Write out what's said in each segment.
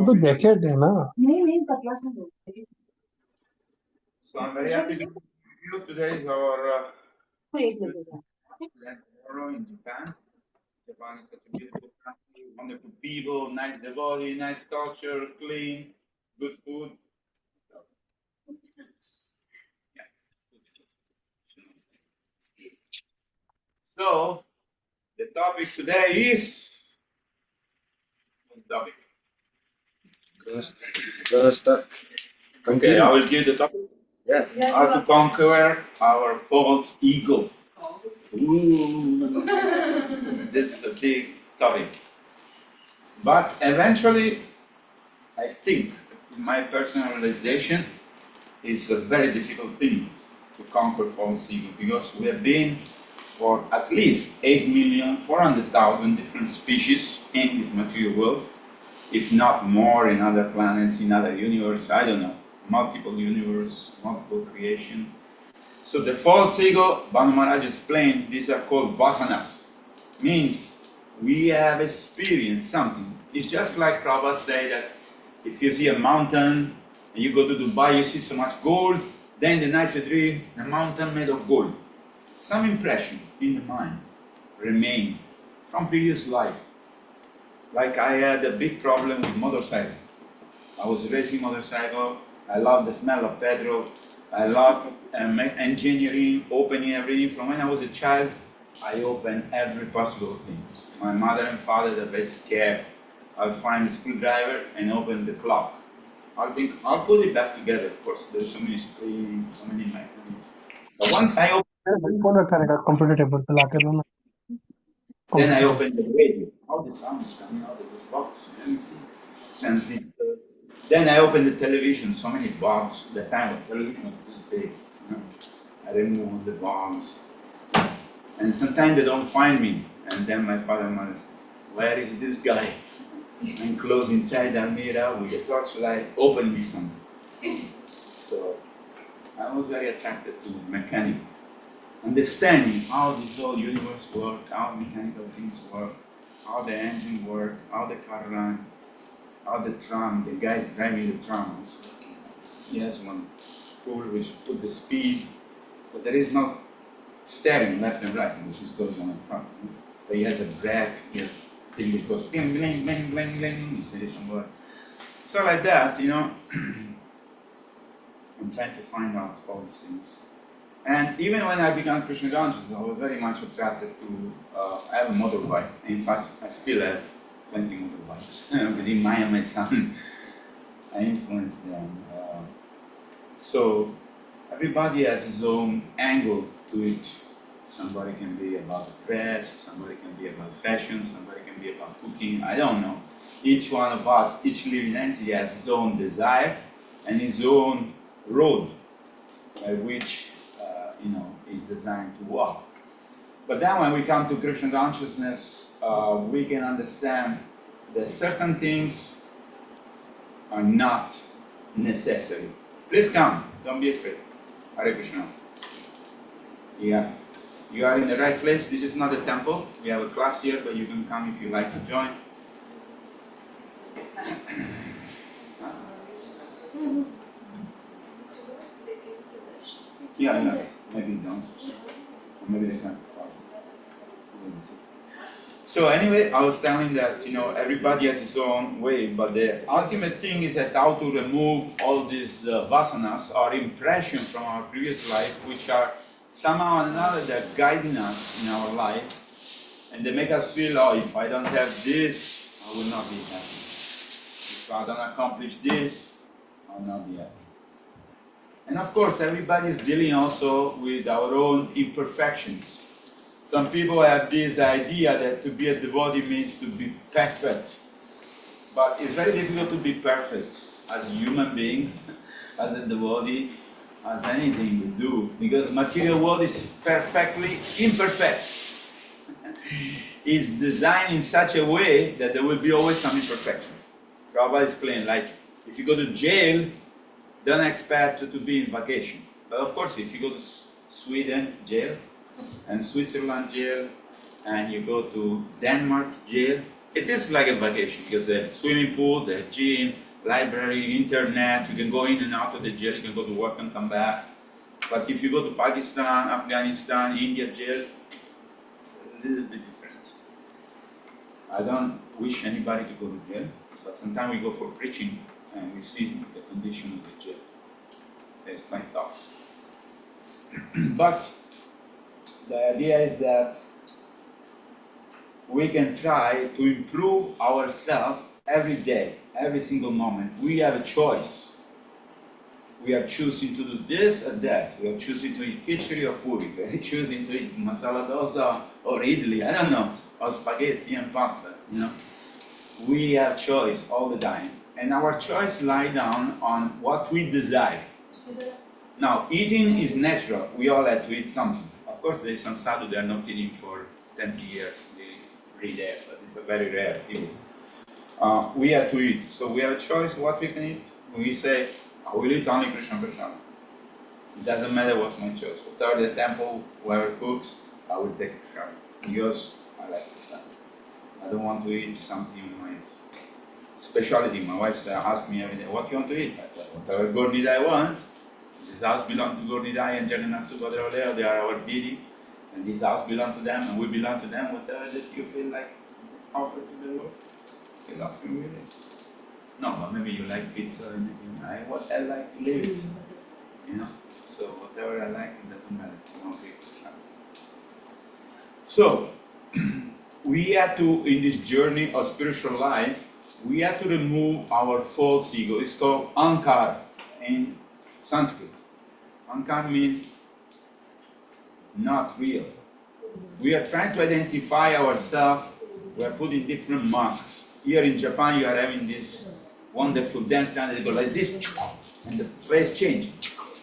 तो जैकेट है ना. नहीं पतला सा दो. So I'm very happy to be with you. Today is our tomorrow in Japan. Japan is such a beautiful country, wonderful people, nice devotee, nice culture, clean, good food. Yeah. So the topic today is what topic? Grihastha. Okay, I will give the topic. Yeah. How to conquer our false ego. Ooh. This is a big topic. But eventually, I think, in my personal realization, it's a very difficult thing to conquer Fall Seagull because we have been for at least 8,400,000 different species in this material world, if not more in other planets, in other universe, I don't know, multiple universe, multiple creation. So the false ego, Banu Maharaj explained, these are called vasanas. Means we have experienced something. It's just like Prabhupada say that if you see a mountain and you go to Dubai, you see so much gold, then the night you dream, a mountain made of gold. Some impression in the mind remain from previous life. Like I had a big problem with motorcycle. I was racing motorcycle, I love the smell of petrol, I love engineering, opening everything. From when I was a child, I opened every possible thing. My mother and father were very scared. I'll find a screwdriver and open the clock. I'll think, I'll put it back together, of course. There's so many springs, so many mechanisms. But once I open, phone रखा रहेगा computer table पे लाके दो ना then I open the radio. How the sound is coming out of this box. Let me see. Transistor. Then I open the television, so many bulbs. The time of television was this big. You know? I remove the bulbs. And sometimes they don't find me. And then my father and mother say, where is this guy? And close inside the mirror with a torchlight, open me something. So I was very attracted to mechanics. Understanding how this whole universe works, how mechanical things work, how the engine works, how the car runs, how the tram, the guys driving the tram is working. He has one pull which put the speed, but there is no steering left and right, which is goes on the front. But he has a brake, he has thing which goes bling, bling, bling, bling, bling, there is some word. So like that, you know, I'm trying to find out all these things. And even when I began Krishna consciousness, I was very much attracted to have a motorbike. In fact, I still have plenty of motorbikes. Within Maya and my son, I influenced them. So everybody has his own angle to it. Somebody can be about the press, somebody can be about fashion, somebody can be about cooking, I don't know. Each one of us, each living entity has his own desire and his own road by which is designed to walk. But then when we come to Krishna consciousness, we can understand that certain things are not necessary. Please come, don't be afraid. Hare Krishna. Yeah, you are in the right place. This is not a temple. We have a class here, but you can come if you like to join. Yeah, maybe don't. Or maybe they can't. So anyway, I was telling that everybody has his own way, but the ultimate thing is that how to remove all these vasanas or impressions from our previous life, which are somehow or another they're guiding us in our life, and they make us feel, oh, if I don't have this, I will not be happy. If I don't accomplish this, I will not be happy. And of course, everybody is dealing also with our own imperfections. Some people have this idea that to be a devotee means to be perfect. But it's very difficult to be perfect as a human being, as a devotee, as anything we do, because material world is perfectly imperfect. It's designed in such a way that there will be always some imperfection. Prabhupada explained, like, if you go to jail, don't expect to be in vacation. But of course, if you go to Sweden, jail, and Switzerland, jail, and you go to Denmark, jail, it is like a vacation because there's swimming pool, there's gym, library, internet, you can go in and out of the jail, you can go to work and come back. But if you go to Pakistan, Afghanistan, India jail, it's a little bit different. I don't wish anybody to go to jail, but sometimes we go for preaching and we see the condition of the jail. It's quite tough. But the idea is that we can try to improve ourselves every day, every single moment. We have a choice. We are choosing to do this or that. We are choosing to eat khichdi or puri. We are choosing to eat masala dosa or idli, I don't know, or spaghetti and pasta. We have choice all the time. And our choice lies down on what we desire. Now, eating is natural. We all have to eat something. Of course, there is some sadhu they are not eating for 20 years. They really there, but it's a very rare people. We have to eat. So we have a choice what we can eat. We say, I will eat only Krishna Prasad. It doesn't matter what's my choice. Whatever the temple, whoever cooks, I will take Krishna. Because I like Krishna. I don't want to eat something in my specialty. My wife asks me every day, what do you want to eat? I said, whatever Gaur I want. This house belongs to Gaur and Jagannath Subhadra, they are our deity. And this house belongs to them, and we belong to them. Whatever that you feel like offer to the Lord, you love him really. No, but maybe you like pizza and what I like, leave it. You know? So whatever I like, it doesn't matter. So, we have to, in this journey of spiritual life, we have to remove our false ego. It's called ankar in Sanskrit. Ankar means not real. We are trying to identify ourselves. We are putting different masks. Here in Japan, you are having this wonderful dance dance. They go like this, and the face change,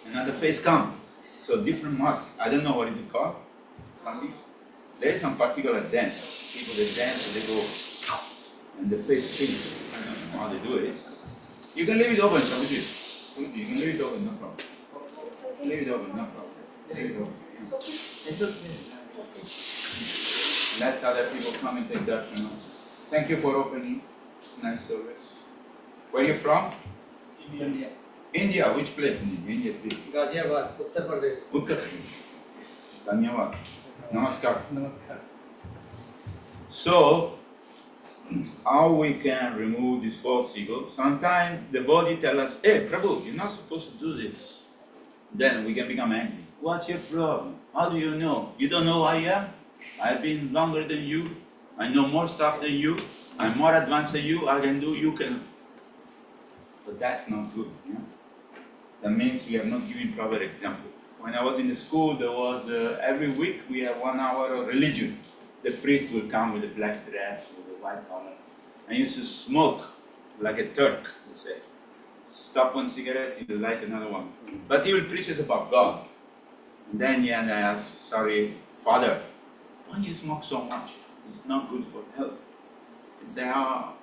and then the face come. So different masks. I don't know what is it called. Something. There is some particular dance. People they dance, they go, and the face change. I don't know how they do it. You can leave it open, Swamiji. You can leave it open, no problem. Leave it open, no problem. Leave it open. It's okay. It's okay. Let other people come and take that. Thank you for opening. It's nice service. Where are you from? India. India. Which place in India? Please. Ghaziabad, Uttar Pradesh. Uttar Pradesh. Dhanyavad. Namaskar. Namaskar. So, how we can remove this false ego? Sometimes the body tells us, hey, Prabhu, you're not supposed to do this. Then we can become angry. What's your problem? How do you know? You don't know who I am? I've been longer than you. I know more stuff than you. I'm more advanced than you. I can do, you can. But that's not good. Yeah? That means we are not giving proper example. When I was in the school, there was, every week we have 1 hour of religion. The priest will come with a black dress, with a white collar, and used to smoke like a Turk, let's say. Stop one cigarette, he will light another one. But he will preach us about God. And then I asked, sorry, Father, why you smoke so much? It's not good for health. He said, oh,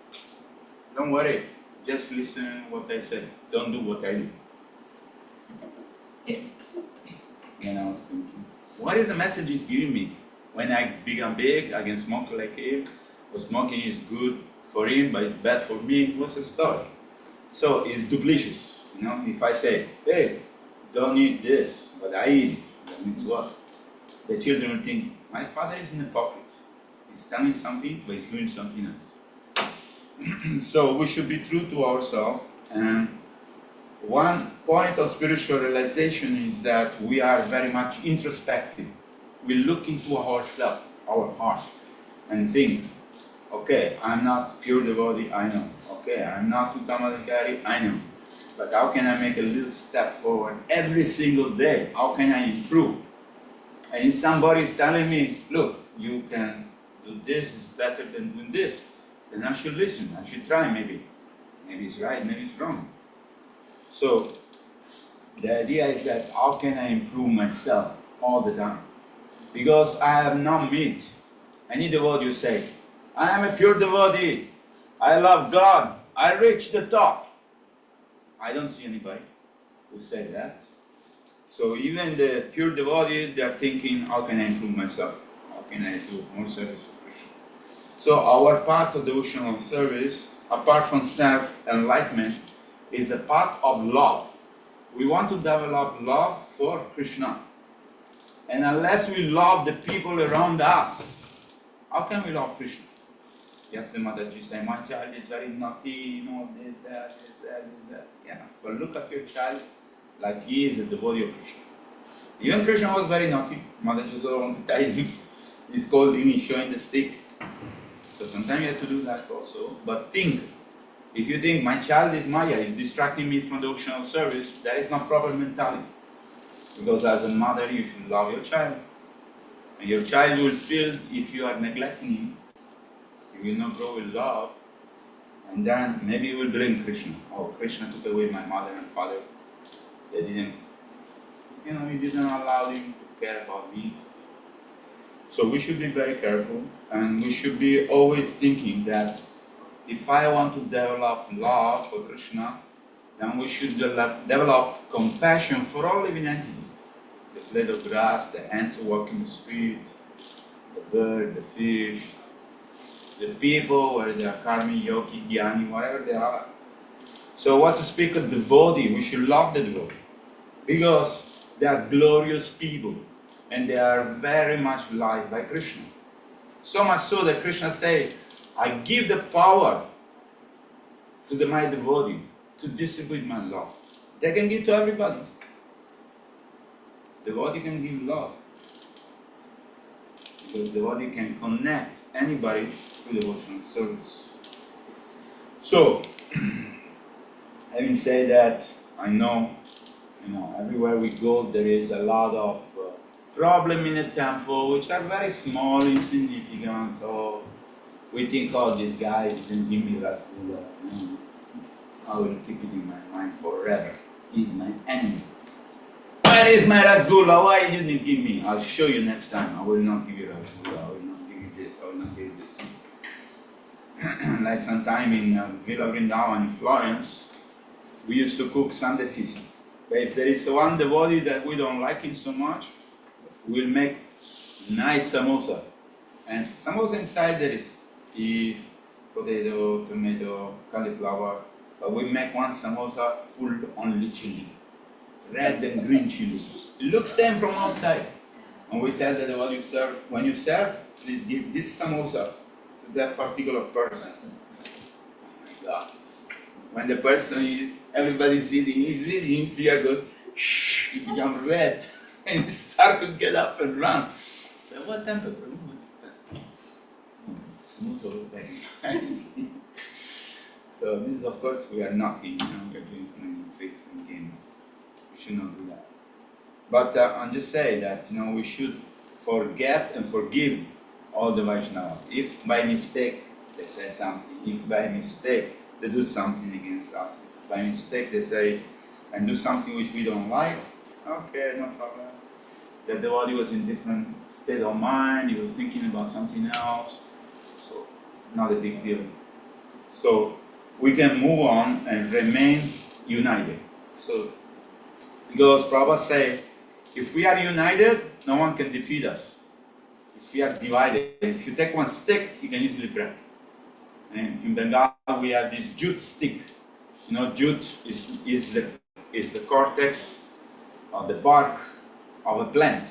don't worry, just listen what I say. Don't do what I do. And I was thinking, what is the message he's giving me? When I become big, I can smoke like him. Or smoking is good for him, but it's bad for me. What's the story? So it's duplicious. You know, if I say, hey, don't eat this, but I eat it, that means what? The children will think, my father is in the pocket. He's telling something, but he's doing something else. So we should be true to ourselves. And one point of spiritual realization is that we are very much introspective. We look into ourselves, our heart, and think, okay, I'm not pure devotee, I know. Okay, I'm not Uttamadhikari, I know. But how can I make a little step forward every single day? How can I improve? And if somebody is telling me, look, you can do this, it's better than doing this, then I should listen, I should try maybe. Maybe it's right, maybe it's wrong. So, the idea is that how can I improve myself all the time? Because I have no meat. Any devotee you say, I am a pure devotee, I love God, I reach the top. I don't see anybody who say that. So even the pure devotee, they are thinking, how can I improve myself? How can I do more service to Krishna? So our path of devotional service, apart from self-enlightenment, is a path of love. We want to develop love for Krishna. And unless we love the people around us, how can we love Krishna? Yes, the Mataji say, my child is very naughty, you know, this, that. Yeah, but look at your child like he is a devotee of Krishna. Even Krishna was very naughty. Mataji also wanted to tie him. He scolded him, he's showing the stick. So sometimes you have to do that also. But think, if you think my child is Maya, is distracting me from devotional service, that is not proper mentality. Because as a mother, you should love your child. And your child will feel if you are neglecting him, he will not grow with love. And then maybe you will blame Krishna. Oh, Krishna took away my mother and father. They didn't he didn't allow him to care about me. So we should be very careful, and we should be always thinking that if I want to develop love for Krishna, then we should develop compassion for all living entities. The blade of grass, the ants walking the street, the bird, the fish, the people, whether they are karmi, yogi, jnani, whatever they are. So what to speak of devotee, we should love the devotee, because they are glorious people, and they are very much liked by Krishna. So much so that Krishna said, I give the power to my devotee to distribute my love. They can give to everybody. Devotee can give love, because devotee can connect anybody through devotional service. So, having said that, I know, everywhere we go there is a lot of problem in the temple which are very small, insignificant, or we think, oh, this guy didn't give me that food. I will keep it in my mind forever. He's my enemy. Where is my Rasgulla? Why you didn't give me? I'll show you next time. I will not give you Rasgulla. I will not give you this. I will not give you this. Like sometime in Villa Vrindavan in Florence, we used to cook Sunday feast. But if there is one devotee that we don't like him so much, we'll make nice samosa. And samosa inside there is beef, potato, tomato, cauliflower. But we make one samosa full only chili, red and green chili. It looks same from outside. And we tell the devotee when you serve, please give this samosa to that particular person. Oh my God. When the person everybody's eating, he's eating, his ear goes, shh, he becomes red, and he start to get up and run. So what temper? Smooth was very spicy. So this is, of course, we are knocking, we are doing so many tricks and games. We should not do that. But I'm just saying that, we should forget and forgive all the Vaishnava. If by mistake they say something, if by mistake they do something against us, if by mistake they say and do something which we don't like, okay, no problem. The devotee was in different state of mind, he was thinking about something else, so not a big deal. So we can move on and remain united. So because Prabhupada say, if we are united, no one can defeat us. If we are divided, if you take one stick, you can easily break. And in Bengal, we have this jute stick. Jute is the cortex of the bark of a plant.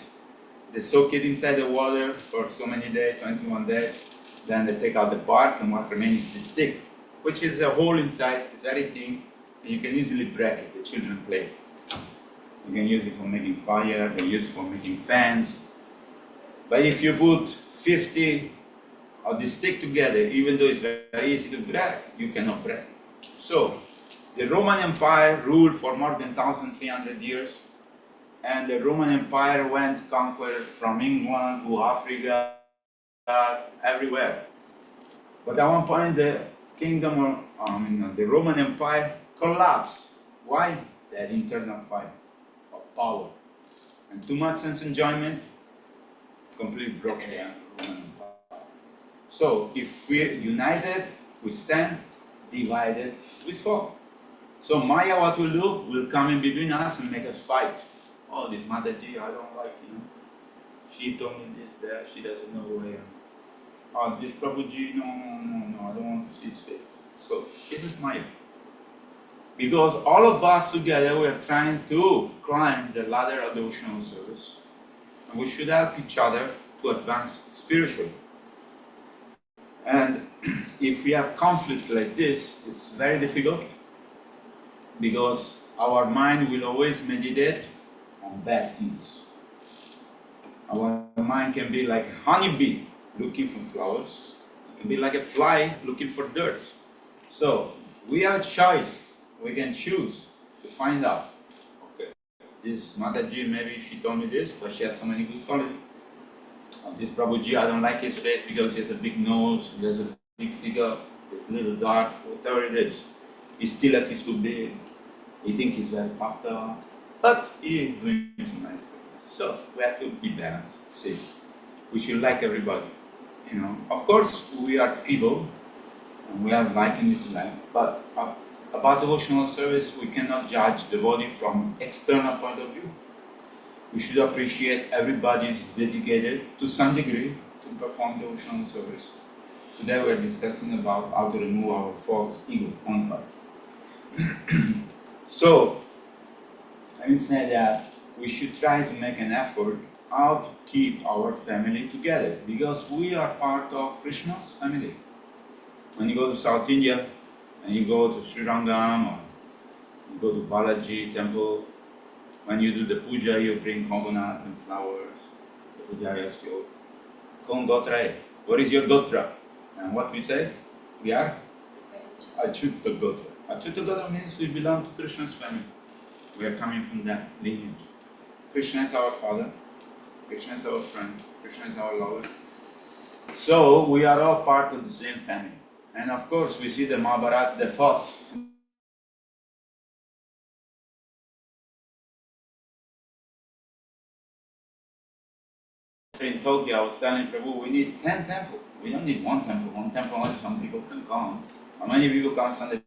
They soak it inside the water for so many days, 21 days. Then they take out the bark, and what remains is the stick, which is a hole inside. It's very thin, and you can easily break it. The children play. You can use it for making fire. They use it for making fans. But if you put 50 of the stick together, even though it's very easy to break, you cannot break. So, the Roman Empire ruled for more than 1,300 years, and the Roman Empire went conquered from England to Africa, everywhere. But at one point, the kingdom, the Roman Empire collapsed. Why? They had internal fights of power, and too much sense enjoyment completely broke the Roman Empire. So, if we're united, we stand. Divided, we fall. So Maya, what will do, will come in between us and make us fight. Oh, this Mataji, I don't like, she told me this, that, she doesn't know who I am. Oh, this Prabhuji, no, I don't want to see his face. So, this is Maya. Because all of us together, we are trying to climb the ladder of devotional service. And we should help each other to advance spiritually. And if we have conflict like this, it's very difficult, because our mind will always meditate on bad things. Our mind can be like a honeybee looking for flowers. It can be like a fly looking for dirt. So we have a choice. We can choose to find out. Okay, this Mataji, maybe she told me this, but she has so many good qualities. This Prabhuji, I don't like his face because he has a big nose, he has a big cigar, it's a little dark, whatever it is. His tilak is too big, he thinks he's very puffed up. but he is doing some nice things. So we have to be balanced. See, we should like everybody. Of course, we are people, and we are like in this life. But about devotional service, we cannot judge the body from external point of view. We should appreciate everybody is dedicated to some degree to perform devotional service. Today we are discussing about how to remove our false ego on part. So, let me say that we should try to make an effort how to keep our family together, because we are part of Krishna's family. When you go to South India and you go to Sri Rangam or you go to Balaji temple, when you do the puja, you bring coconut and flowers. The pujari asks you, "Kon gotra hai? What is your gotra?" And what we say? We are Achyuta gotra. Achyuta gotra means we belong to Krishna's family. We are coming from that lineage. Krishna is our father. Krishna is our friend. Krishna is our lover. So we are all part of the same family. And of course, we see the Mahabharata, they fought. In Tokyo, I was telling Prabhu, we need 10 temples. We don't need one temple. One temple only some people can come. How many people come Sunday?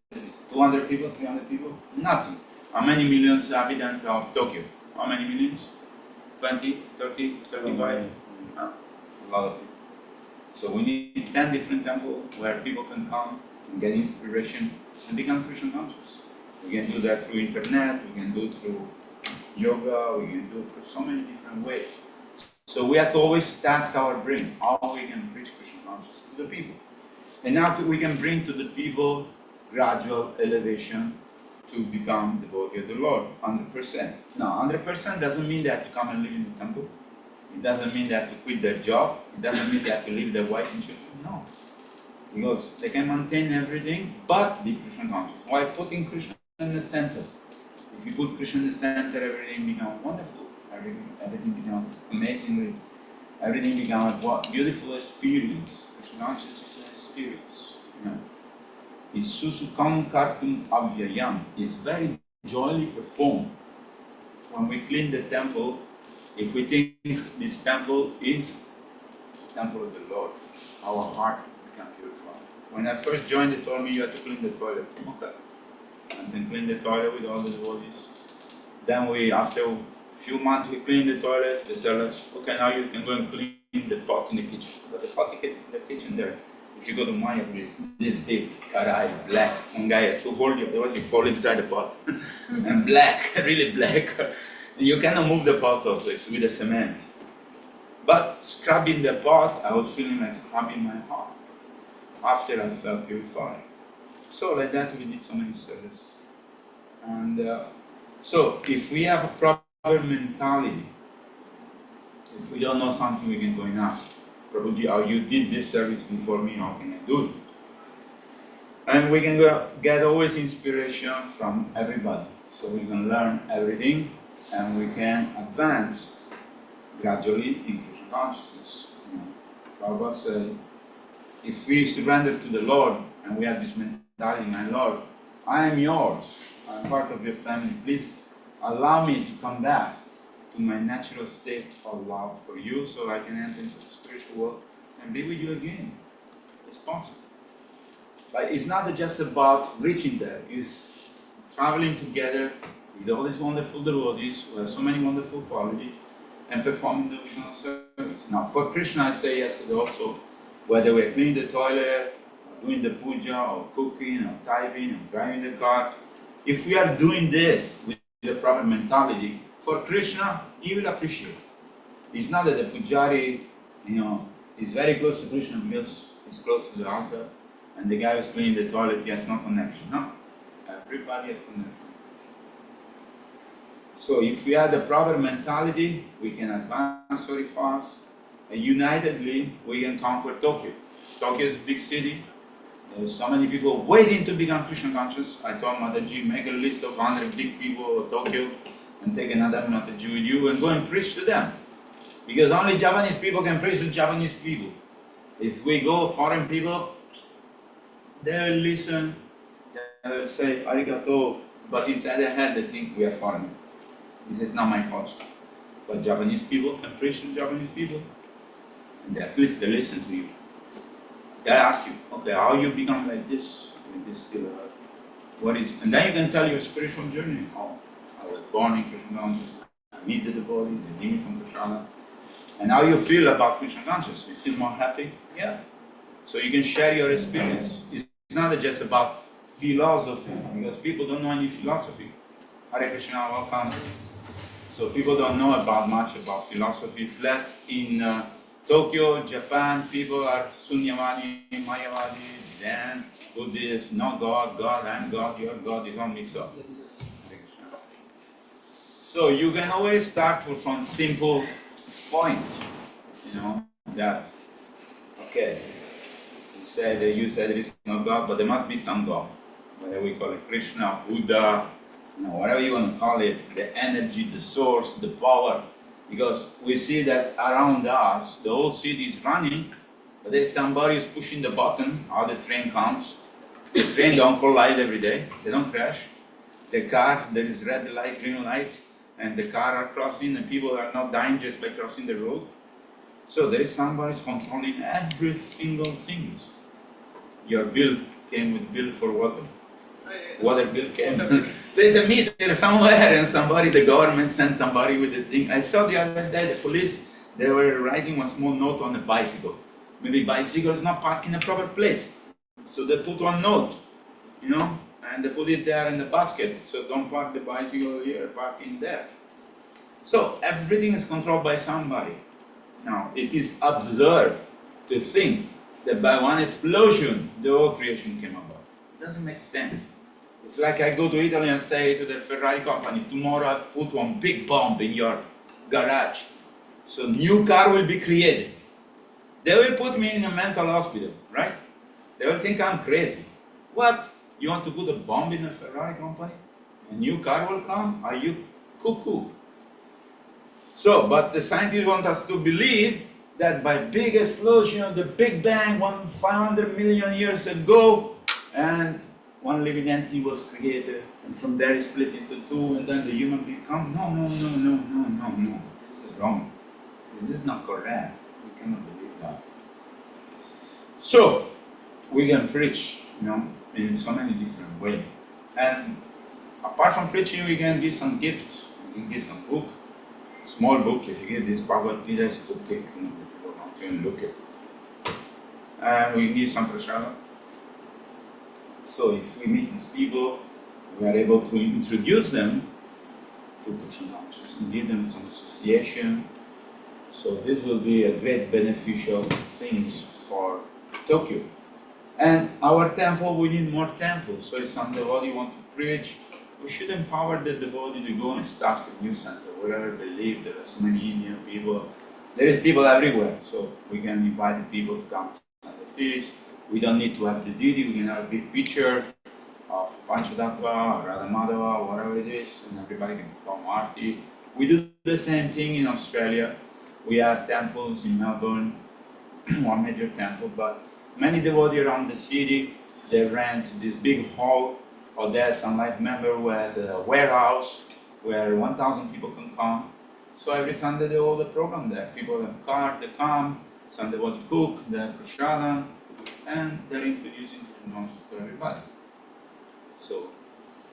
200 people, 300 people? Nothing. How many millions inhabitants of Tokyo? How many millions? 20, 30, 35? A lot of people. So we need 10 different temples where people can come and get inspiration and become Krishna conscious. We can do that through internet, we can do it through yoga, we can do it through so many different ways. So we have to always task our brain how we can preach Krishna consciousness to the people. And how we can bring to the people gradual elevation to become devotee of the Lord, 100%. Now, 100% doesn't mean they have to come and live in the temple. It doesn't mean they have to quit their job. It doesn't mean they have to leave their wife and children. No. Because they can maintain everything, but be Krishna conscious. Why putting Krishna in the center? If you put Krishna in the center, everything becomes wonderful. Everything becomes amazingly. Everything becomes what beautiful experience. Krishna consciousness is an experience. It's susukam kartum avyayam. It's very joyfully performed. When we clean the temple, if we think this temple is the temple of the Lord, our heart becomes purified. When I first joined, they told me you have to clean the toilet. Okay. And then clean the toilet with all the devotees. Then after a few months, we clean the toilet. They tell us, okay, now you can go and clean the pot in the kitchen. But the pot in the kitchen there, if you go to Maya, please, this big, karai, black. One guy has to hold you, otherwise you fall inside the pot. And black, really black. You cannot move the pot also, it's with the cement. But scrubbing the pot, I was feeling like scrubbing my heart. After I felt purified. So like that we did so many services. And so if we have a proper mentality, if we don't know something, we can go and ask, Prabhuji, how you did this service before me, how can I do it? And we can get always inspiration from everybody. So we can learn everything and we can advance gradually in Krishna consciousness. Prabhupada said, if we surrender to the Lord and we have this mentality, my Lord, I am yours, I am part of your family, please allow me to come back to my natural state of love for you so I can enter into the spiritual world and be with you again. It's possible. But it's not just about reaching there, it's traveling together with all these wonderful devotees who have so many wonderful qualities and performing devotional service. Now, for Krishna, I say yesterday also, whether we're cleaning the toilet, or doing the puja, or cooking, or typing, or driving the car, if we are doing this with the proper mentality, for Krishna, he will appreciate it. It's not that the pujari, is very close to Krishna because he's close to the altar, and the guy who's cleaning the toilet, he has no connection. No, everybody has connection. So if we have the proper mentality, we can advance very fast, and unitedly, we can conquer Tokyo. Tokyo is a big city. There's so many people waiting to become Krishna conscious. I told Mataji, make a list of 100 big people of Tokyo and take another Mataji with you and go and preach to them. Because only Japanese people can preach to Japanese people. If we go foreign people, they will listen, they will say arigato, but inside their head they think we are foreign. This is not my culture. But Japanese people can preach to Japanese people, and at least they listen to you. They ask you, okay, how you become like this with this still what is, and then you can tell your spiritual journey. Oh, I was born in Krishna consciousness, I needed the body, the need from Krishna. And how you feel about Krishna consciousness? You feel more happy? Yeah. So you can share your experience. It's not just about philosophy, because people don't know any philosophy. Hare Krishna, welcome. So people don't know much about philosophy. Plus in Tokyo, Japan, people are Sunyavadi, Mayavadi, Zen, Buddhist, no God, God, I'm God, you're God, it's all mixed up. So you can always start from simple point, that, okay, you said there is no God, but there must be some God, whether we call it Krishna, Buddha, whatever you want to call it, the energy, the source, the power, because we see that around us, the whole city is running, but there's somebody who's pushing the button, how the train comes. The train don't collide every day, they don't crash. The car, there is red light, green light, and the car are crossing, and people are not dying just by crossing the road. So there is somebody who's controlling every single thing. Your bill came with bill for water. Water bill came. There's a meter somewhere, and the government sent somebody with the thing. I saw the other day the police, they were writing one small note on a bicycle. Maybe bicycle is not parked in a proper place. So they put one note, and they put it there in the basket. So don't park the bicycle here, park in there. So everything is controlled by somebody. Now, it is absurd to think that by one explosion, the whole creation came about. It doesn't make sense. It's like I go to Italy and say to the Ferrari company, tomorrow I put one big bomb in your garage. So new car will be created. They will put me in a mental hospital, right? They will think I'm crazy. What? You want to put a bomb in a Ferrari company? A new car will come? Are you cuckoo? So, but the scientists want us to believe that by big explosion, the Big Bang, 500 million years ago, and one living entity was created, and from there it split into two, and then the human become. No. This is wrong. This is not correct. We cannot believe that. So, we can preach, in so many different ways. And apart from preaching, we can give some gifts. We can give some book, small book. If you get this Bhagavad Gita, it's to take, people not even look at it. And we give some prasada. So if we meet these people, we are able to introduce them to Krishna consciousness and give them some association. So this will be a great beneficial things for Tokyo. And our temple, we need more temples. So if some devotee want to preach, we should empower the devotee to go and start a new center wherever they live. There are so many Indian people. There is people everywhere. So we can invite the people to come to the feast. We don't need to have the deity. We can have a big picture of Panchatattva or Radha Madhava or whatever it is, and everybody can perform arti. We do the same thing in Australia. We have temples in Melbourne, one major temple, but many devotees around the city, they rent this big hall, or there's some life member who has a warehouse where 1,000 people can come. So every Sunday they hold a program there. People have cars, they come, some devotees cook, they have prashadam, and they're introducing Krishna consciousness to everybody. So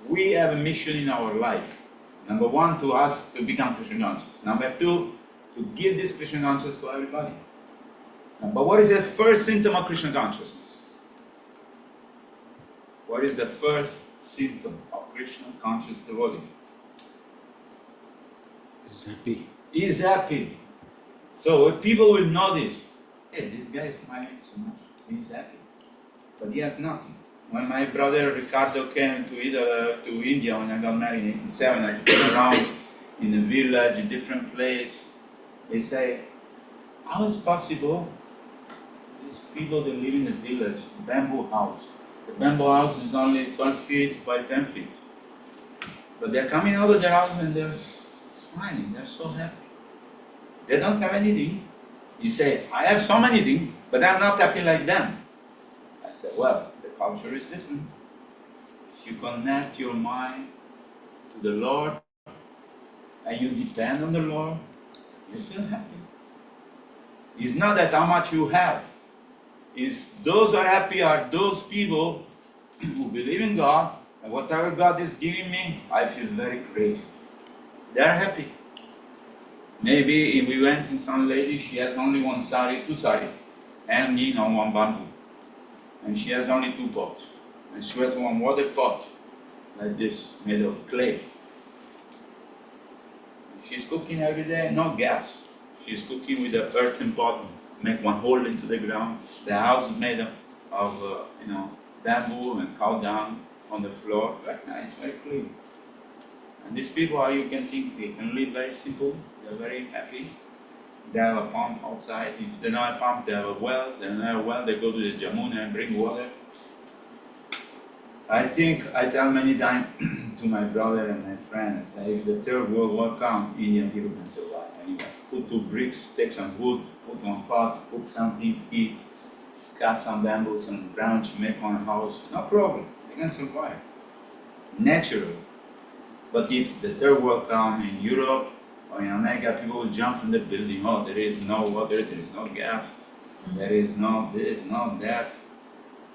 we have a mission in our life. Number one, to us to become Krishna conscious. Number two, to give this Krishna consciousness to everybody. But what is the first symptom of Krishna consciousness? What is the first symptom of Krishna conscious devotee? He's happy. He is happy. So people will notice, hey, this guy is smiling so much. He is happy. But he has nothing. When my brother Ricardo came to India when I got married in 87, I took him around in a village, a different place. He said, how is it possible? These people, they live in a village, bamboo house. The bamboo house is only 12 feet by 10 feet. But they're coming out of their house and they're smiling, they're so happy. They don't have anything. You say, I have so many things, but I'm not happy like them. I said, well, the culture is different. If you connect your mind to the Lord, and you depend on the Lord, you feel happy. It's not that how much you have. It's those who are happy are those people who believe in God, and whatever God is giving me, I feel very grateful. They are happy. Maybe if we went in some lady, she has only one sari, two sari, and one bamboo. And she has only two pots. And she has one water pot, like this, made of clay. She's cooking every day, no gas. She's cooking with an earthen pot, make one hole into the ground. The house is made of bamboo and cow dung on the floor. Very nice, very clean. And these people, how you can think, they can live very simple, they're very happy. They have a pump outside. If they don't have a pump, they have a well. They don't have a well, they go to the Jamuna and bring water. I think I tell many times to my brother and my friend, I say, if the third world war comes, Indian people can survive anyway. Put two bricks, take some wood, put one pot, cook something, eat, cut some bamboos and branch, make one house, no problem, they can survive. Natural. But if the third world comes in Europe or in America, people will jump from the building. Oh, there is no water, there is no gas, there is no this, no that.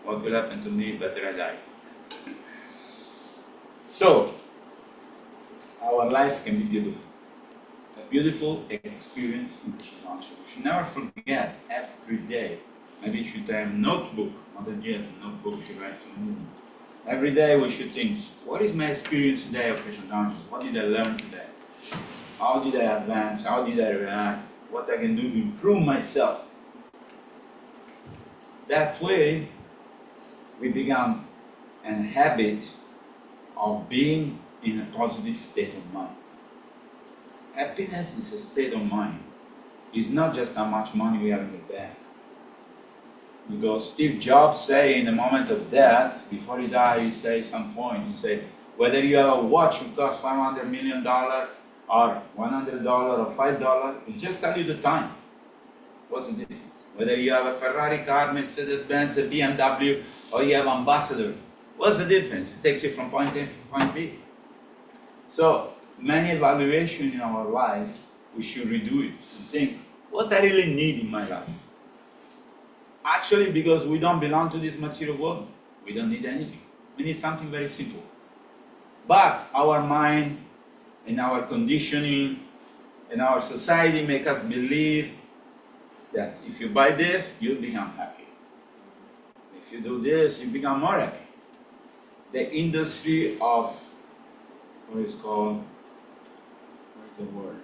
What will happen to me? Better I die. So, our life can be beautiful. A beautiful experience in Krishna. We should never forget every day. Maybe you should have a notebook. Mother G has a notebook she writes on. Every day we should think, what is my experience today of Krishna consciousness? What did I learn today? How did I advance? How did I react? What I can do to improve myself? That way, we become a habit of being in a positive state of mind. Happiness is a state of mind. It's not just how much money we have in the bank. Because Steve Jobs say in the moment of death, before he died, he say some point, he said, whether you have a watch which costs $500 million or $100 or $5, it just tell you the time. What's the difference? Whether you have a Ferrari car, Mercedes-Benz, a BMW, or you have an Ambassador, what's the difference? It takes you from point A to point B. So, many evaluations in our life, we should redo it and think, what I really need in my life? Actually, because we don't belong to this material world, we don't need anything. We need something very simple. But our mind and our conditioning and our society make us believe that if you buy this, you'll become happy. If you do this, you become more happy. The industry of, what is called, what is the word?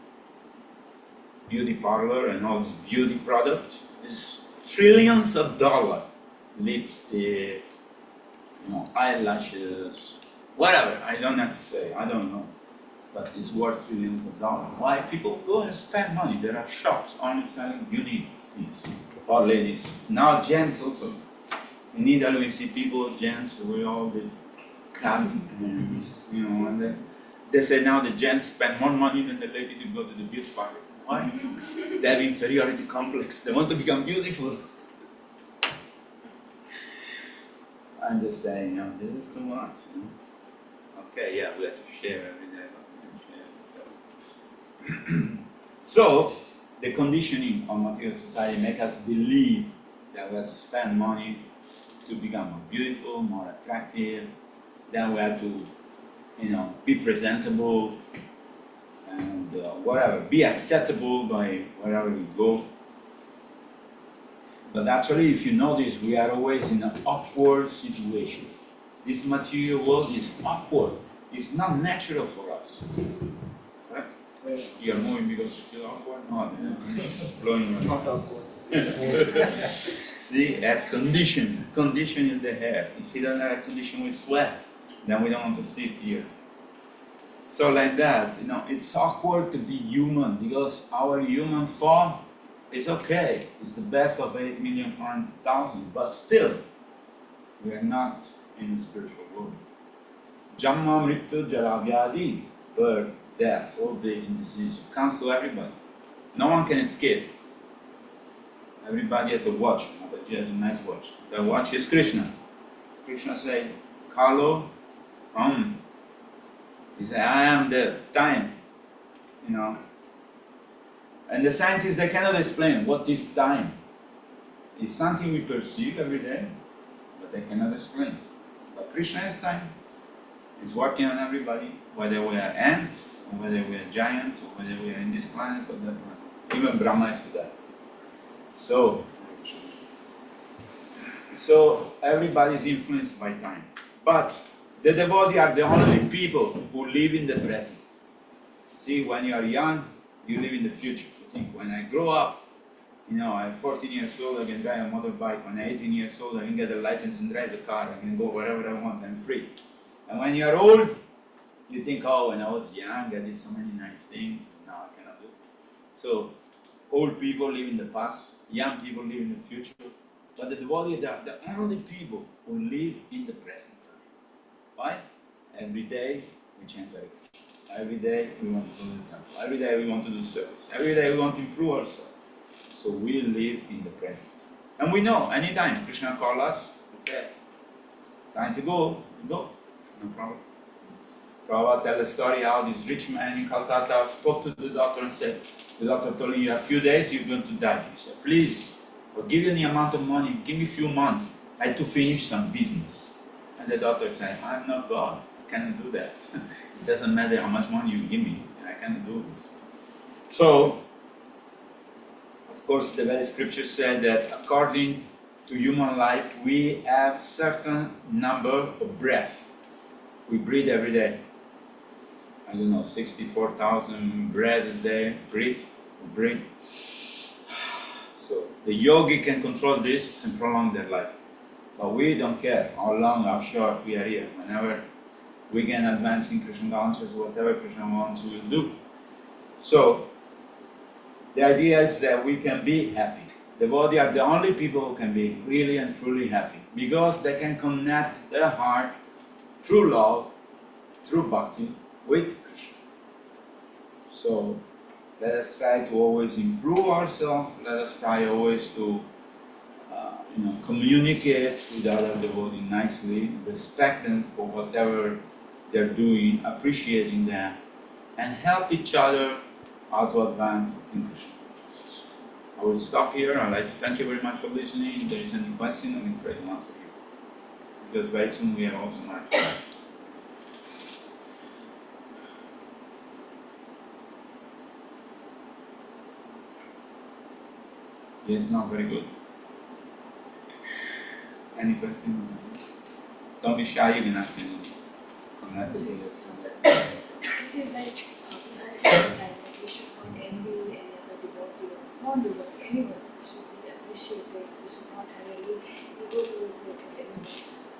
Beauty parlor and all this beauty product is trillions of dollars. Lipstick, eyelashes, whatever, I don't have to say, I don't know. But it's worth trillions of dollars. Why people go and spend money? There are shops only selling beauty things for ladies. Now gents also. In Italy we see people, gents, with all the cut and and they say now the gents spend more money than the lady to go to the beauty parlor. Why? They have inferiority complex. They want to become beautiful. I'm just saying, this is too much. Okay, yeah, we have to share every day. So, the conditioning of material society makes us believe that we have to spend money to become more beautiful, more attractive, that we have to, be presentable, and whatever, be acceptable by wherever we go. But actually, if you notice, we are always in an awkward situation. This material world is awkward. It's not natural for us. Correct? You are moving because you feel awkward? No, blowing your Not awkward. See, air condition. Condition is the hair. If you don't have air condition, we sweat. Then we don't want to sit here. So like that, it's awkward to be human because our human form is okay. It's the best of 8,400,000, but still, we are not in the spiritual world. Jamma, Mrityu, Jara, Vyadi, birth, death, old age, and disease comes to everybody. No one can escape. Everybody has a watch. Mataji has a nice watch. The watch is Krishna. Krishna said, Kalo, He said, I am the time. you know. And the scientists, they cannot explain what is time. It's something we perceive every day, but they cannot explain. But Krishna is time. It's working on everybody, whether we are ant, or whether we are giant, or whether we are in this planet or that planet. Even Brahma is to that. So everybody is influenced by time. But the devotees are the only people who live in the present. See, when you are young, you live in the future. You think, when I grow up, I'm 14 years old, I can drive a motorbike. When I'm 18 years old, I can get a license and drive the car. I can go wherever I want, I'm free. And when you are old, you think, oh, when I was young, I did so many nice things, now I cannot do it. So, old people live in the past, young people live in the future. But the devotees are the only people who live in the present time. Why? Every day we chant Hare Krishna. Every day we want to go to the temple. Every day we want to do service. Every day we want to improve ourselves. So we live in the present. And we know, anytime Krishna calls us, okay, time to go, go. No problem. Prabhupada tell the story how this rich man in Calcutta spoke to the doctor and said, the doctor told him, you have a few days, you're going to die. He said, please, I'll give you any amount of money, give me a few months. I had to finish some business. And the doctor said, I'm not God, I cannot do that. It doesn't matter how much money you give me, I cannot do this. So, of course, the very scripture said that according to human life, we have certain number of breaths. We breathe every day. I don't know, 64,000 breaths a day, breathe. So the yogi can control this and prolong their life. But we don't care how long, how short we are here. Whenever we can advance in Krishna consciousness, whatever Krishna wants, we will do. So the idea is that we can be happy. Devotees are the only people who can be really and truly happy, because they can connect their heart through love, through bhakti, with Krishna. So let us try to always improve ourselves. Let us try always to communicate with other devotees nicely, respect them for whatever they're doing, appreciating them, and help each other how to advance in Krishna consciousness. I will stop here. I'd like to thank you very much for listening. If there is any question, I will try to answer you. Because very soon we have also my class. Yes, no, very good. Any question? Don't be shy, you can ask me. I'm not the biggest. It is like, we should not envy any other devotee or non-devotee, anyone. We should be appreciated, we should not have any ego towards it or anyone.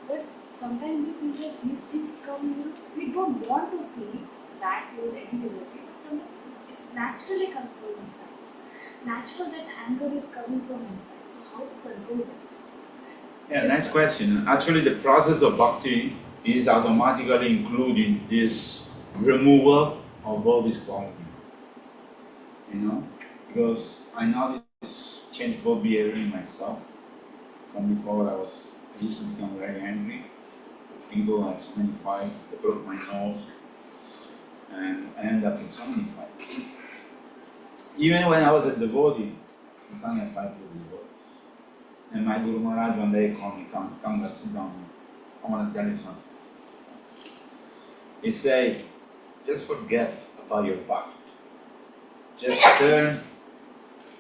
But sometimes we feel that these things come, we don't want to feel that towards any devotee, but sometimes it's naturally come from inside. Natural that anger is coming from inside. How to control that? Yeah, nice question. Actually, the process of bhakti is automatically including this removal of all these qualities. Because I noticed changeable behavior in myself. From before, I used to become very angry with people at so many fights. They broke my nose, and I ended up in so many fights. Even when I was a devotee, sometimes I fight with devotees. And my Guru Maharaj one day called me, come, sit down. I want to tell you something. He said, just forget about your past. Just turn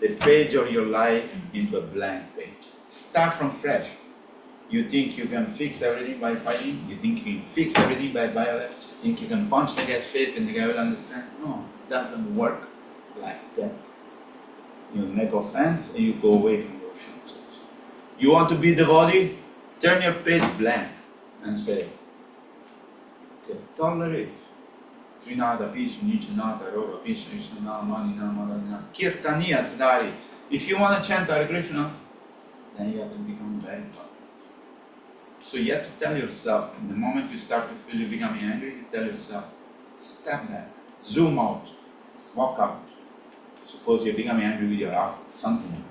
the page of your life into a blank page. Start from fresh. You think you can fix everything by fighting? You think you can fix everything by violence? You think you can punch the guy's face and the guy will understand? No, it doesn't work like that. You make offense and you go away from your shamsas. You want to be devotee? Turn your page blank and say, okay, tolerate. Trinada, Pish, Nichanata, Roga, Pish, Krishna, Mani, Namadana, Kirtaniya, Siddhari. If you want to chant Hare Krishna, then you have to become very tolerant. So you have to tell yourself, in the moment you start to feel you becoming angry, you tell yourself, step back, zoom out, walk out. Suppose you're becoming angry with your husband, something.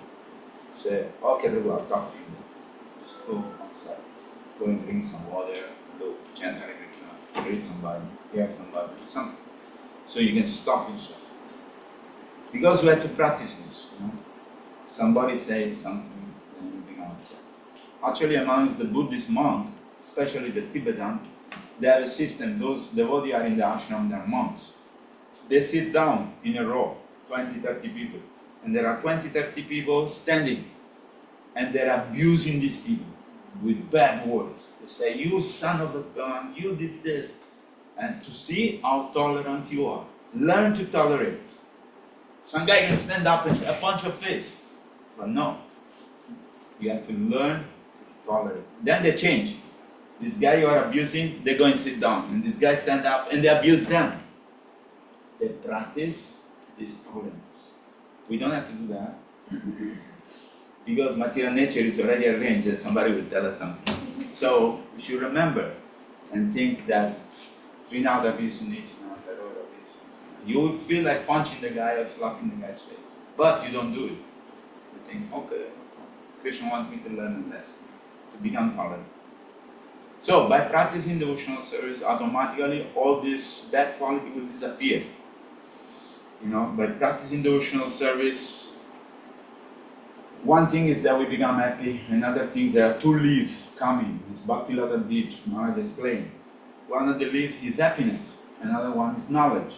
Say, okay, Prabhu, I'll talk to you. Just go outside. Go and drink some water, go chant Hare Krishna, read somebody, hear somebody, something. So you can stop yourself. Because we have to practice this. Somebody says something, then we become upset. Actually, amongst the Buddhist monks, especially the Tibetan, they have a system. Those devotees are in the ashram, they are monks. They sit down in a row, 20, 30 people. And there are 20, 30 people standing. And they're abusing these people with bad words. They say, you son of a gun, you did this. And to see how tolerant you are. Learn to tolerate. Some guy can stand up and say, a punch of face. But no. You have to learn to tolerate. Then they change. This guy you are abusing, they go and sit down. And this guy stand up and they abuse them. They practice this tolerance. We don't have to do that. Because material nature is already arranged that somebody will tell us something. So we should remember and think that you will feel like punching the guy or slapping the guy's face. But you don't do it. You think, okay, Krishna wants me to learn a lesson, to become tolerant. So by practicing devotional service, automatically all this bad quality will disappear. By practicing devotional service, one thing is that we become happy. Another thing, there are two leaves coming. It's Bhakti Lata Beach, Maharaj explained. One of the leaves is happiness, another one is knowledge.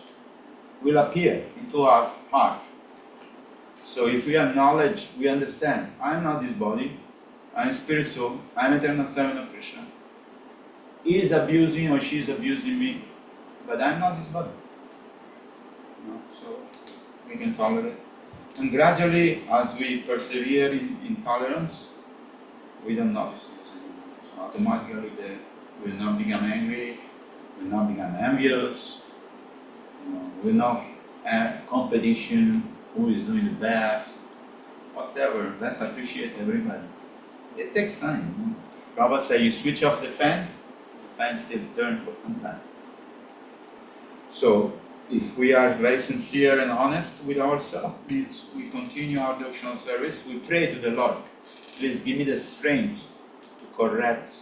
Will appear into our heart. So if we have knowledge, we understand. I am not this body, I am spirit soul, I am eternal servant of Krishna. He is abusing or she is abusing me, but I am not this body. So we can tolerate. And gradually, as we persevere in tolerance, we don't notice this anymore. So automatically, we will not become angry, we will not become envious, we will not have competition, who is doing the best, whatever. Let's appreciate everybody. It takes time. Prabhupada said, you switch off the fan still turns for some time. So, if we are very sincere and honest with ourselves, means we continue our devotional service, we pray to the Lord, please give me the strength to correct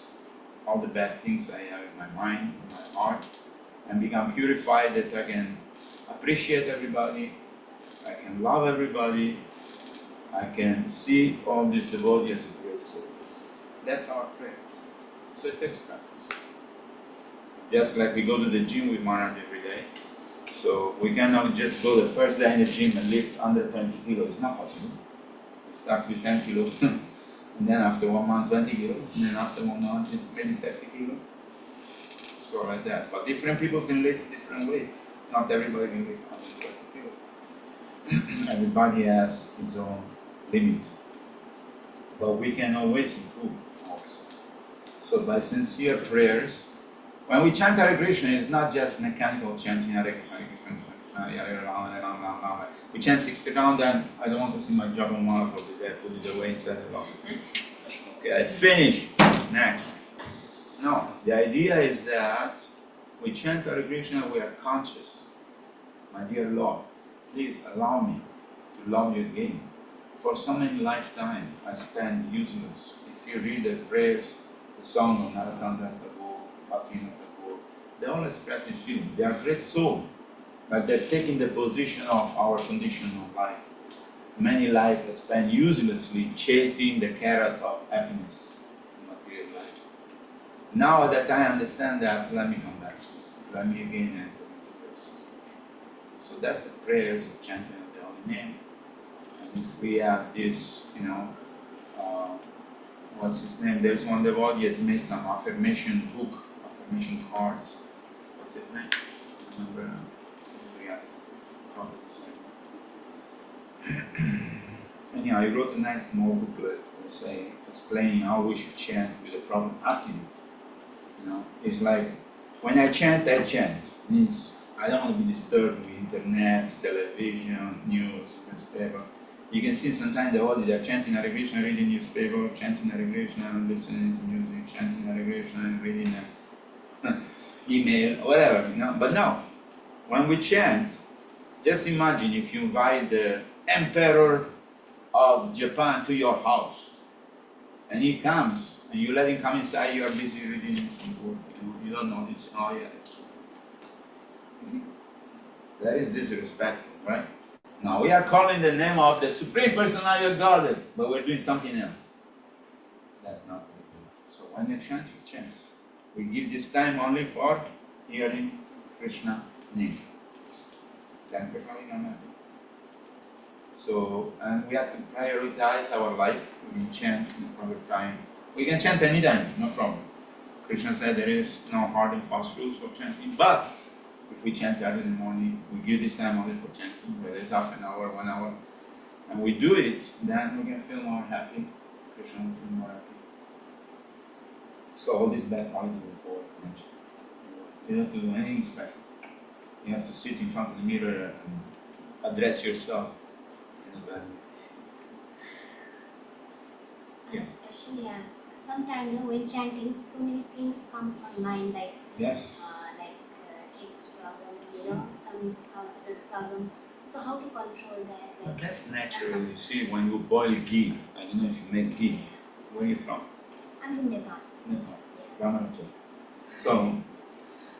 all the bad things I have in my mind, in my heart, and become purified that I can appreciate everybody, I can love everybody, I can see all this devotee as a great service. That's our prayer. So it takes practice. Just like we go to the gym with Maharaj every day. So we cannot just go the first day in the gym and lift under 20 kilos. It's not possible. We start with 10 kilos, and then after 1 month 20 kilos, and then after 1 month maybe 30 kilos. So like that. But different people can lift different weight. Not everybody can lift 120 kilos. Everybody has his own limit. But we can always improve also. So by sincere prayers, when we chant Hare Krishna, it's not just mechanical chanting Hare Krishna, Hare Krishna, Hare Rama, Hare Rama, Rama. We chant 60 rounds, and I don't want to see my Japa for the day, put it away inside the locker. Okay, I finish. Next. No, the idea is that we chant Hare Krishna, we are conscious. My dear Lord, please allow me to love you again. For so many lifetimes I spent useless. If you read the prayers, the song of Narottam Das Thakur, Bhaktivinoda Thakur, they all express this feeling. They are great souls, but they're taking the position of our condition of life. Many lives are spent uselessly chasing the carrot of happiness in material life. Now that I understand that, let me come back. Let me again enter into grace. So that's the prayers of chanting of the Holy Name. And if we have this, what's his name? There's one devotee has made some affirmation book, affirmation cards. What's his name? Remember? Grihastha. Anyhow, he wrote a nice small booklet, explaining how we should chant with a proper attitude. It's like when I chant, means I don't want to be disturbed with internet, television, news, newspaper. You can see sometimes the devotees are chanting Hare Krishna, reading newspaper, chanting Hare Krishna, and listening to music, chanting Hare Krishna, and reading email, whatever, But no, when we chant, just imagine if you invite the Emperor of Japan to your house, and he comes, and you let him come inside, you are busy reading some book, you don't notice, oh yeah, that is disrespectful, right? Now we are calling the name of the Supreme Personality of Godhead, but we're doing something else. That's not what we do. So when you chant, you chant. We give this time only for hearing Krishna name. Then we're calling on that. So, and we have to prioritize our life. We chant in the proper time. We can chant anytime, no problem. Krishna said there is no hard and fast rules for chanting, but if we chant early in the morning, we give this time only for chanting, whether it's half an hour, 1 hour, and we do it, then we can feel more happy. Krishna will feel more happy. So all this bad quality will go away. You don't have to do anything special. You have to sit in front of the mirror and address yourself in a bad way. Yes. Actually, sometimes when chanting, so many things come on mind, like Yes. kids' problem, some others' problem. So how to control that? But that's natural. You see, when you boil ghee, I don't know if you make ghee. Where are you from? I'm in Nepal. Nepal. Ramanuja. So,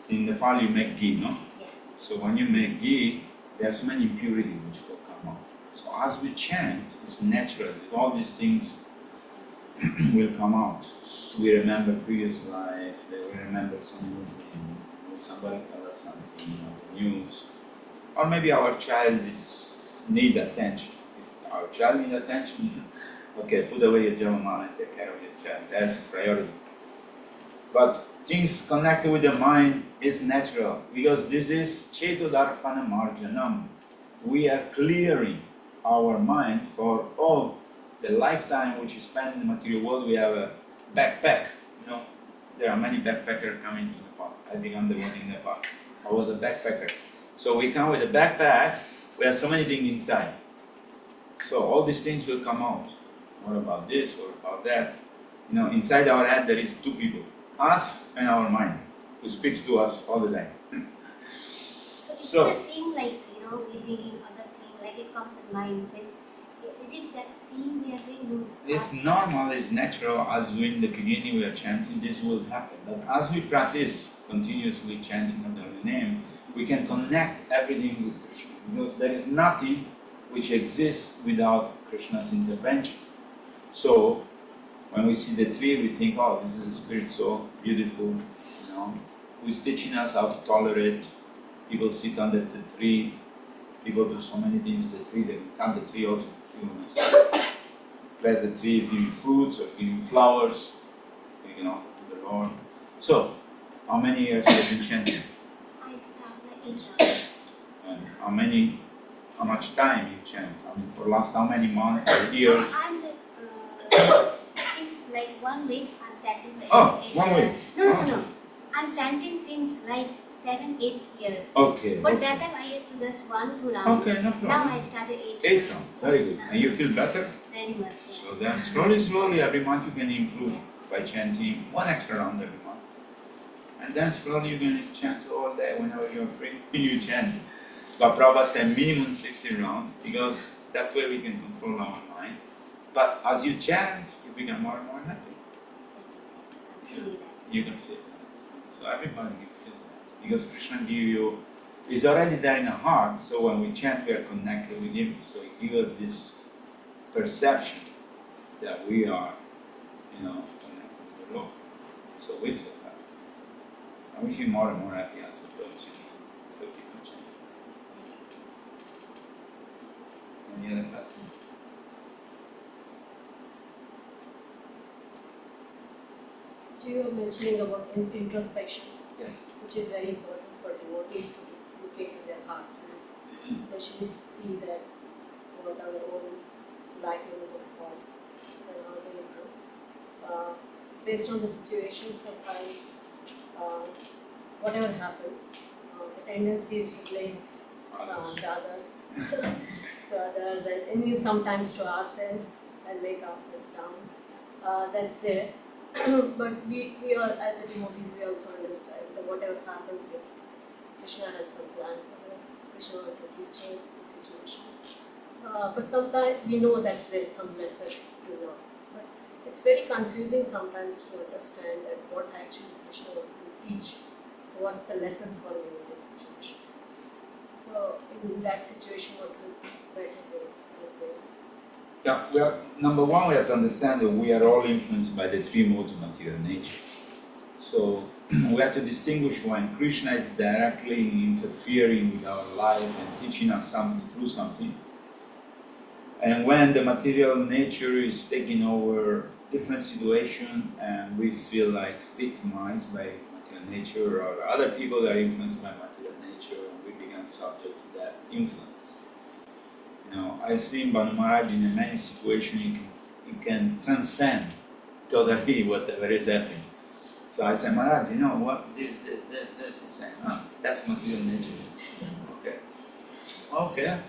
in Nepal you make ghee, no? Yeah. So when you make ghee, there's many impurities which will come out. So as we chant, it's natural. All these things will come out. We remember previous life, we remember so many things. Somebody tell us something, the news. Or maybe our child need attention. If our child needs attention, okay, put away your Java and take care of your child. That's priority. But things connected with the mind is natural because this is Chetodarpana Marjanam. We are clearing our mind for all the lifetime which is spent in the material world. We have a backpack. There are many backpackers coming to Nepal. I began the one in Nepal. I was a backpacker. So we come with a backpack. We have so many things inside. So all these things will come out. What about this? What about that? Inside our head there is two people. Us and our mind, who speaks to us all the time. So it's the same like, we thinking other thing, like it comes in mind. Means, is it that scene we are doing? It's normal, it's natural. As we in the beginning we are chanting, this will happen. But as we practice continuously chanting under the name, we can connect everything with Krishna. Because there is nothing which exists without Krishna's intervention. So, when we see the tree, we think, oh, this is a spirit so beautiful, who's teaching us how to tolerate. People sit under the tree, people do so many things to the tree, they can cut the tree also. Bless the tree is giving fruits or giving flowers, you can offer to the Lord. So, how many years have you been chanting? I start like 8 rounds. And how much time you chant? For last how many months or years? I'm since like 1 week I'm chanting for 8 1 week. No. I'm chanting since like 7-8 years. Okay. But okay. that time I used to just 1-2 rounds. Okay, no problem. Now I started 8 8 rounds. Very good. And you feel better? Very much. Yeah. So then slowly, every month you can improve by chanting 1 extra round every month. And then slowly you're going to chant all day whenever you're free. You chant. But Prabhupada said minimum 60 rounds because that way we can control our mind. But as you chant, you become more and more happy. That is it. I'm feeling that. You can feel that. So everybody can feel that. Because Krishna gives you, is already there in the heart, so when we chant, we are connected with Him. So He gives us this perception that we are, connected with the Lord. So we feel happy. And we feel more and more happy as we go and chant. So keep on chanting. Any other question? You were mentioning about introspection, Yes. which is very important for devotees to look into their heart and especially see that what our own lackings or faults and how to improve. Based on the situation, sometimes whatever happens, the tendency is to blame the others, and sometimes to ourselves and make ourselves down. That's there. But we are, as a devotees, we also understand that whatever happens is Krishna has some plan for us. Krishna wants to teach us in situations. But sometimes we know that there is some lesson to learn. But it's very confusing sometimes to understand that what actually Krishna wants to teach. What's the lesson for me in this situation? So in that situation, what's it better to do? Yeah, number one, we have to understand that we are all influenced by the three modes of material nature. So we have to distinguish when Krishna is directly interfering with our life and teaching us something through something, and when the material nature is taking over different situation and we feel like victimized by material nature, or other people that are influenced by material nature and we become subject to that influence. You know, I see Banu Maharaj in many situations he can transcend totally whatever is happening. So I say, Maharaj, you know what, this. He said, that's material nature. Okay. Okay.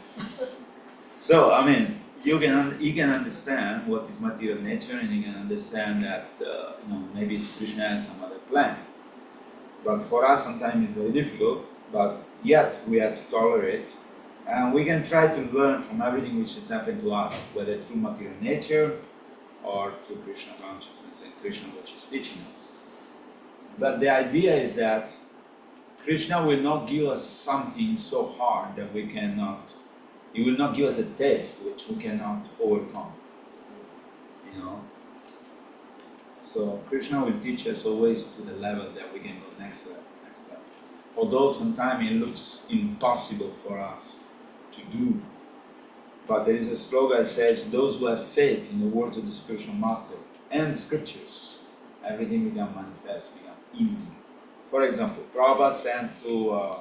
So, I mean, you can understand what is material nature, and you can understand that, maybe Krishna has some other plan. But for us, sometimes it's very difficult, but yet we have to tolerate. And we can try to learn from everything which has happened to us, whether through material nature or through Krishna consciousness and Krishna which is teaching us. But the idea is that Krishna will not give us something so hard that we cannot, he will not give us a test which we cannot overcome. You know? So Krishna will teach us always to the level that we can go next level. Although sometimes it looks impossible for us to do. But there is a slogan that says, those who have faith in the words of the spiritual master and the scriptures, everything become manifest, become easy. For example, Prabhupada sent to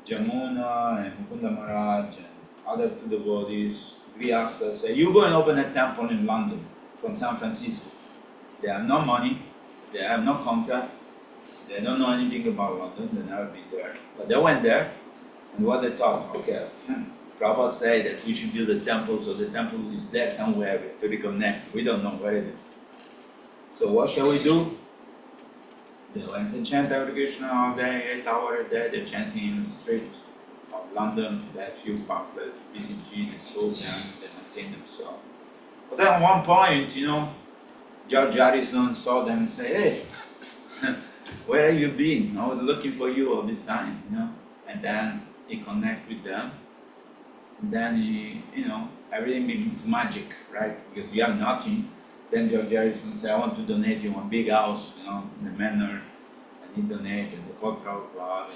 Jamuna and Mukunda Maharaj and other two devotees, Grihastha, say, you go and open a temple in London from San Francisco. They have no money, they have no contact, they don't know anything about London, they never been there. But they went there, and what they thought, okay, Prabhupada said that we should build a temple, so the temple is there somewhere to reconnect. We don't know where it is. So what shall we do? They went and chant Hare Krishna all day, 8 hours a day, they're chanting in the streets of London. They had few pamphlets, BTG, they sold them, they maintained themselves. But then at one point, George Harrison saw them and said, hey, where have you been? I was looking for you all this time, And then he connected with them. And then everything becomes magic, right? Because you have nothing. Then George Harrison said, I want to donate you one big house, in the manor. And he donated the whole Prabhupada,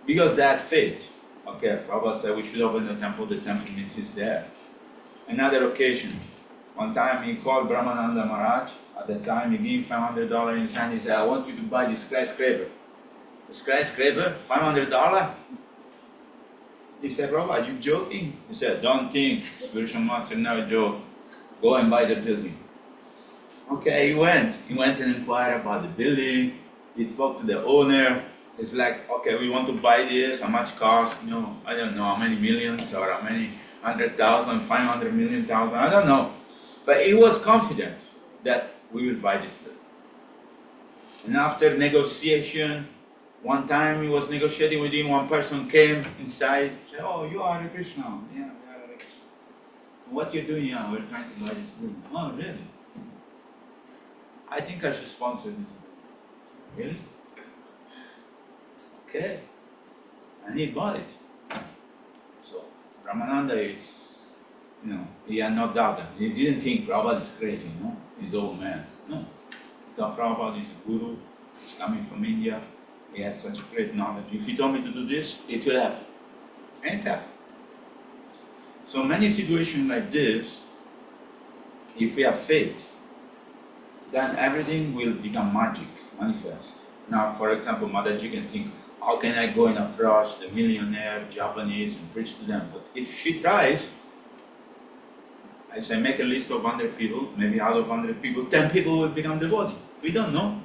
Because they had faith. Okay, Prabhupada said we should open the temple means it's there. Another occasion, one time he called Brahmananda Maharaj. At that time, he gave him $500 in his hand. He said, I want you to buy this skyscraper. The skyscraper? $500? He said, Prabhupada, are you joking? He said, don't think. Spiritual master never joke. Go and buy the building. Okay, he went. He went and inquired about the building. He spoke to the owner. It's like, okay, we want to buy this. How much cost? I don't know how many millions or how many 100,000, 500 million thousand. I don't know. But he was confident that we will buy this building. And after negotiation, one time he was negotiating with him, one person came inside, said, oh, you are Hare Krishna. Yeah, we are Hare Krishna. What you're doing here? We're trying to buy this building. Oh, really? I think I should sponsor this building. Really? Okay. And he bought it. So, Ramananda is, he had no doubt that. He didn't think Prabhupada is crazy, He's old man. No. He thought Prabhupada is a guru, he's coming from India. He has such great knowledge. If he told me to do this, it will happen. And it happened. So many situations like this, if we have faith, then everything will become magic, manifest. Now, for example, Mataji can think, how can I go and approach the millionaire Japanese and preach to them? But if she tries, I say make a list of 100 people, maybe out of 100 people, 10 people will become devotee. We don't know.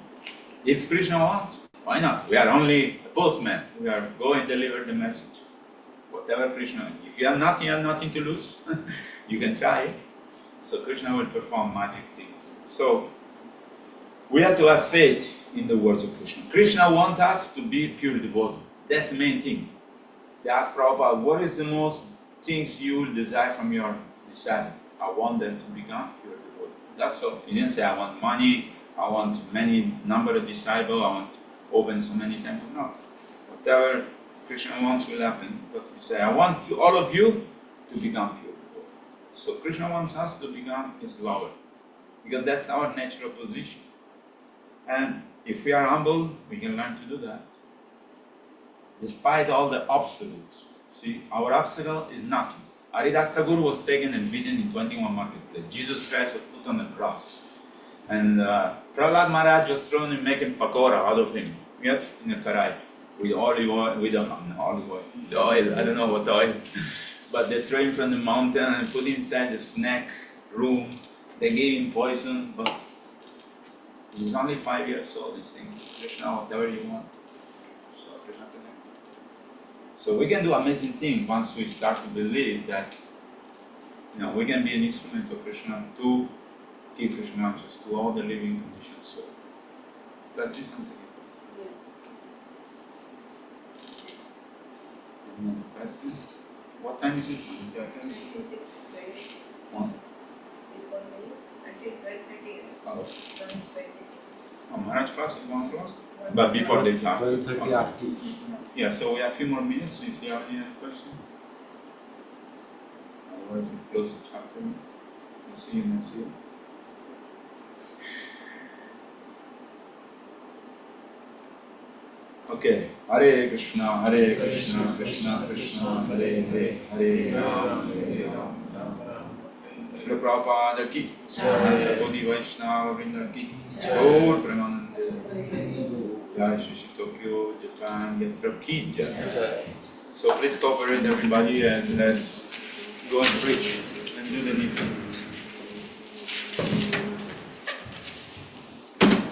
If Krishna wants, why not? We are only a postman. We are going and deliver the message. Whatever Krishna, if you have nothing to lose, you can try. So Krishna will perform magic things. So we have to have faith in the words of Krishna. Krishna wants us to be pure devotee. That's the main thing. They asked Prabhupada, what is the most things you will desire from your disciple? I want them to become pure devotee. That's all. He didn't say, I want money, I want many number of disciples, I want to open so many temples. No. whatever Krishna wants will happen. But we say, I want you, all of you to become pure. So Krishna wants us to become his lover, because that's our natural position. And if we are humble, we can learn to do that. Despite all the obstacles. See, our obstacle is nothing. Grihastha Guru was taken and beaten in 21 marketplace. Jesus Christ was put on the cross. And Prahlad Maharaj was thrown and making pakora out of him. Yes, in a karai. With olive oil, the oil, I don't know what oil. But they threw him from the mountain and put him inside the snack room. They gave him poison, but he's only 5 years old. He's thinking, Krishna, whatever you want. So Krishna connected. So we can do amazing things once we start to believe that, we can be an instrument of Krishna to give Krishna answers to all the living conditions. So let's listen to it. Another question? What time is it? 26. Oh. 3-4 minutes until 12:30. Oh. Runs 26. Maharaj class is 1 o'clock? But before they start. 12:30 after. Yeah, so we have a few more minutes if you have any questions. Otherwise we close the chapter. We'll see you next year. Okay, Hare Krishna, Krishna Krishna, Hare Hare, Hare Ram, Srila Prabhupada ki, Bodhi Vaishnava Vrinda ki, Gaur Premanande, Jai Shri Tokyo, Japan, Yatra ki Jai. So please cooperate everybody and let's go and preach and do the needful.